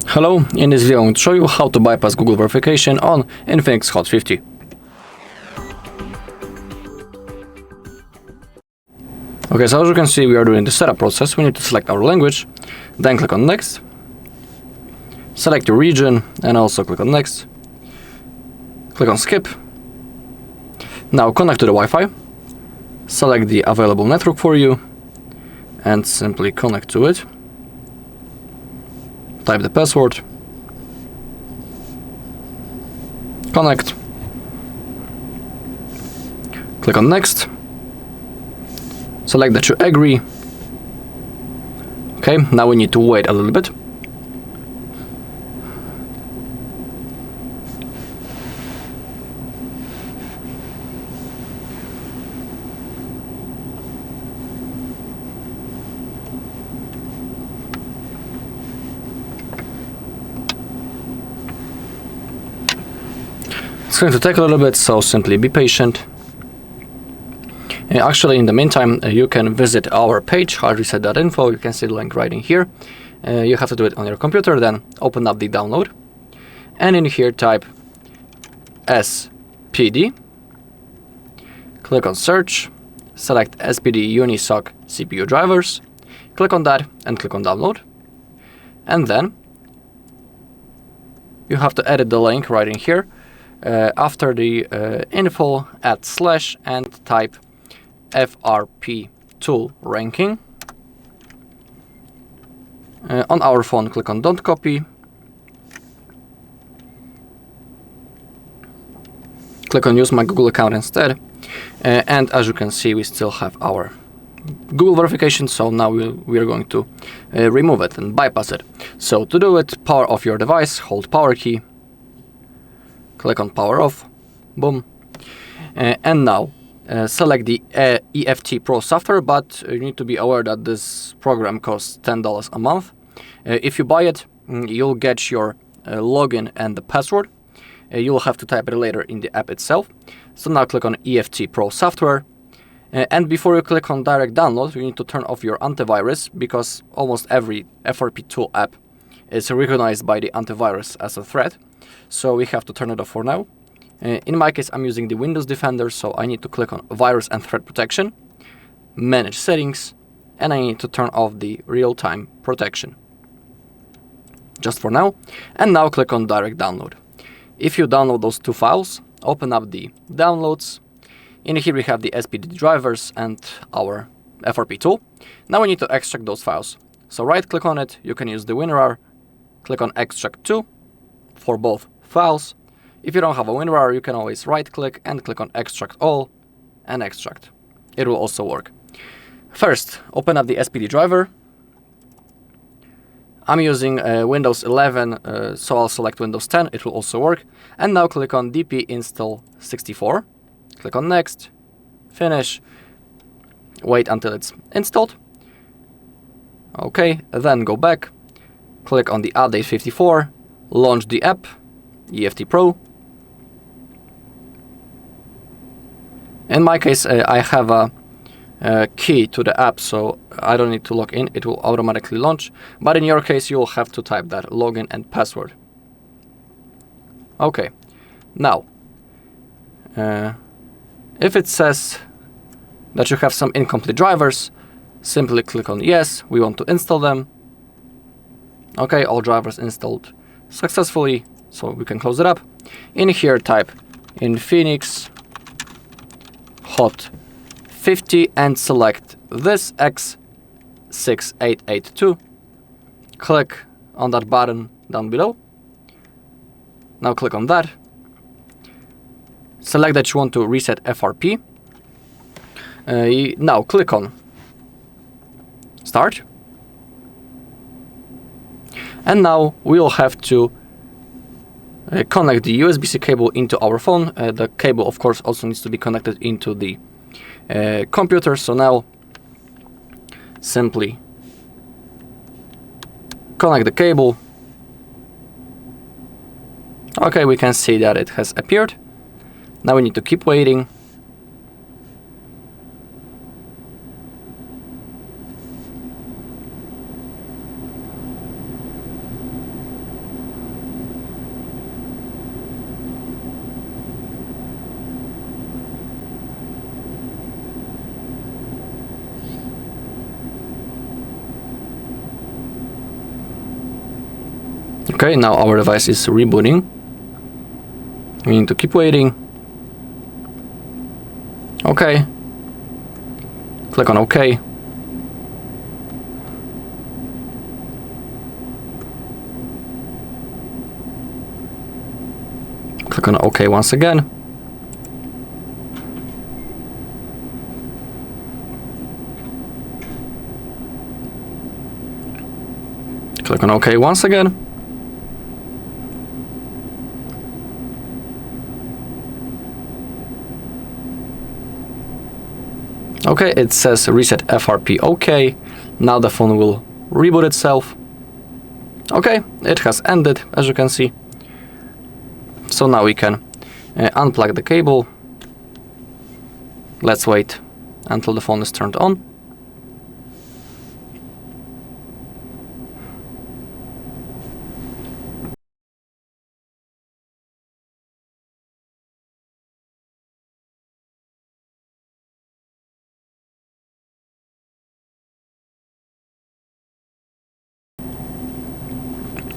Hello, in this video I'm going to show you how to bypass Google verification on INFINIX Hot 50. Okay, so as you can see, we are doing the setup process. We need to select our language, then click on Next, select your region, and also click on Next. Click on Skip. Now connect to the Wi-Fi, select the available network for you, and simply connect to it. Type the password, connect, click on Next, select that you agree. Okay, now we need to wait a little bit. It's going to take a little bit, so simply be patient. Actually, in the meantime, you can visit our page, HardReset.Info. You can see the link right in here. You have to do it on your computer, then open up the download. And in here, type SPD. Click on Search. Select SPD UNISOC CPU drivers. Click on that and click on Download. And then you have to edit the link right in here. After the info, add slash and type FRP tool ranking. On our phone, click on don't copy. Click on use my Google account instead. And as you can see, we still have our Google verification, so now we are going to remove it and bypass it. So to do it, power off your device, hold power key. Click on power off, boom, and now select the EFT Pro software, but you need to be aware that this program costs $10 a month. If you buy it, you'll get your login and the password. You'll have to type it later in the app itself. So now click on EFT Pro software, and before you click on direct download, you need to turn off your antivirus, because almost every FRP tool app is recognized by the antivirus as a threat. So we have to turn it off for now. In my case, I'm using the Windows Defender, so I need to click on Virus and Threat Protection, Manage Settings, and I need to turn off the Real-Time Protection. Just for now. And now click on Direct Download. If you download those two files, open up the Downloads. In here we have the SPD drivers and our FRP tool. Now we need to extract those files. So right-click on it, you can use the WinRAR, click on Extract to for both files. If you don't have a WinRAR, you can always right-click and click on Extract All and extract. It will also work. First, open up the SPD driver. I'm using Windows 11, so I'll select Windows 10. It will also work. And now click on DP Install 64. Click on Next, Finish, wait until it's installed. Okay, then go back, click on the Update 54, launch the app, EFT Pro. In my case, I have a key to the app, so I don't need to log in, it will automatically launch. But in your case, you'll have to type that login and password. Okay, now, if it says that you have some incomplete drivers, simply click on yes, we want to install them. Okay, all drivers installed successfully, so we can close it up. In here, type INFINIX Hot 50 and select this X6882. Click on that button down below. Now click on that. Select that you want to reset FRP. Now click on Start. And now we'll have to connect the USB-C cable into our phone. The cable, of course, also needs to be connected into the computer. So now simply connect the cable. Okay, we can see that it has appeared. Now we need to keep waiting. Okay, now our device is rebooting. We need to keep waiting. Okay. Click on OK. Click on OK once again. Click on OK once again. Okay, it says reset FRP OK. Now the phone will reboot itself. Okay, it has ended, as you can see. So now we can unplug the cable. Let's wait until the phone is turned on.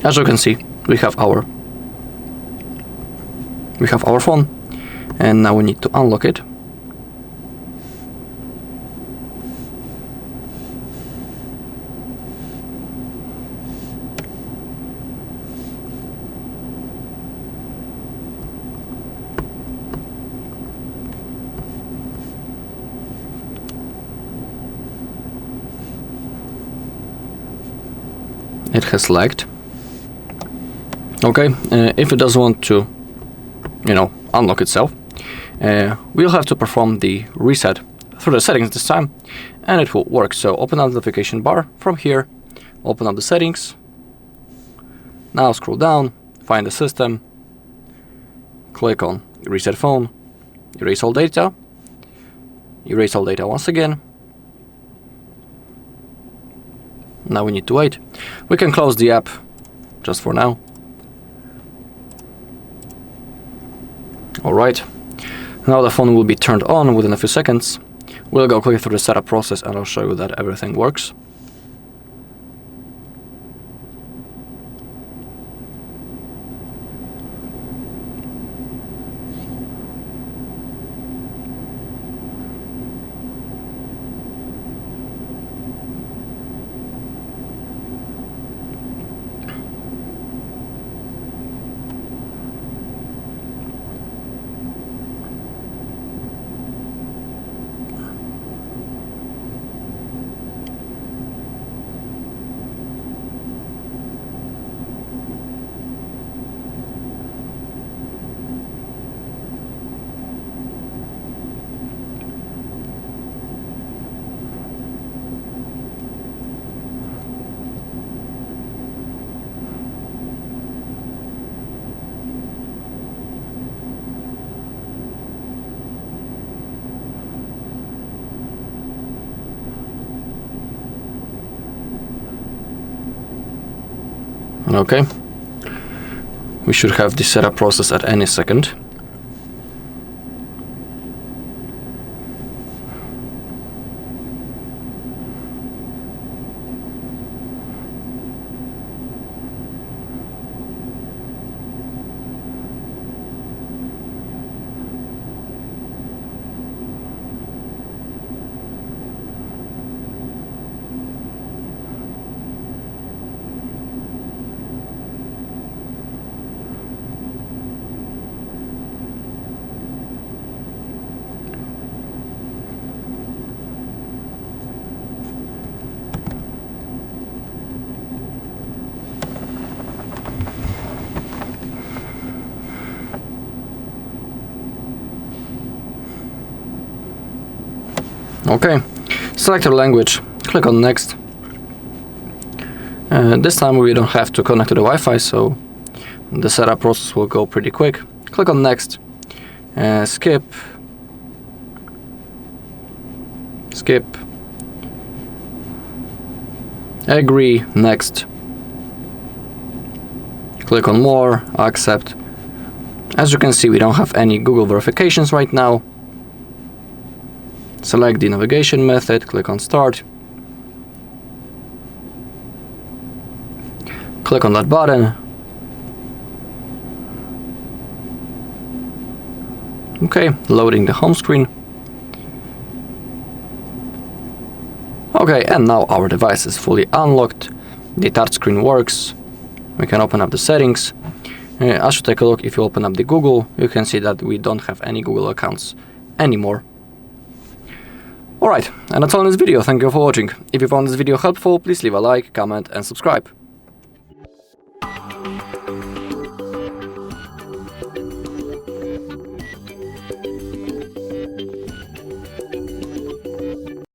As you can see, we have our phone, and now we need to unlock it. It has lagged. Okay, if it doesn't want to, unlock itself, we'll have to perform the reset through the settings this time, and it will work. So open up the notification bar from here, open up the settings. Now scroll down, find the system, click on reset phone, erase all data once again. Now we need to wait. We can close the app just for now. Alright, now the phone will be turned on within a few seconds. We'll go quickly through the setup process and I'll show you that everything works. Okay, we should have the setup process at any second. Okay, select your language, click on next. This time we don't have to connect to the Wi-Fi, so the setup process will go pretty quick. Click on next, skip, agree, next, click on more, accept. As you can see, we don't have any Google verifications right now. Select the navigation method, click on start. Click on that button, Okay, loading the home screen. Okay, and now our device is fully unlocked. The touchscreen works. We can open up the settings. As you take a look, if you open up the Google, you can see that we don't have any Google accounts anymore. Alright, and that's all in this video. Thank you for watching. If you found this video helpful, please leave a like, comment and subscribe.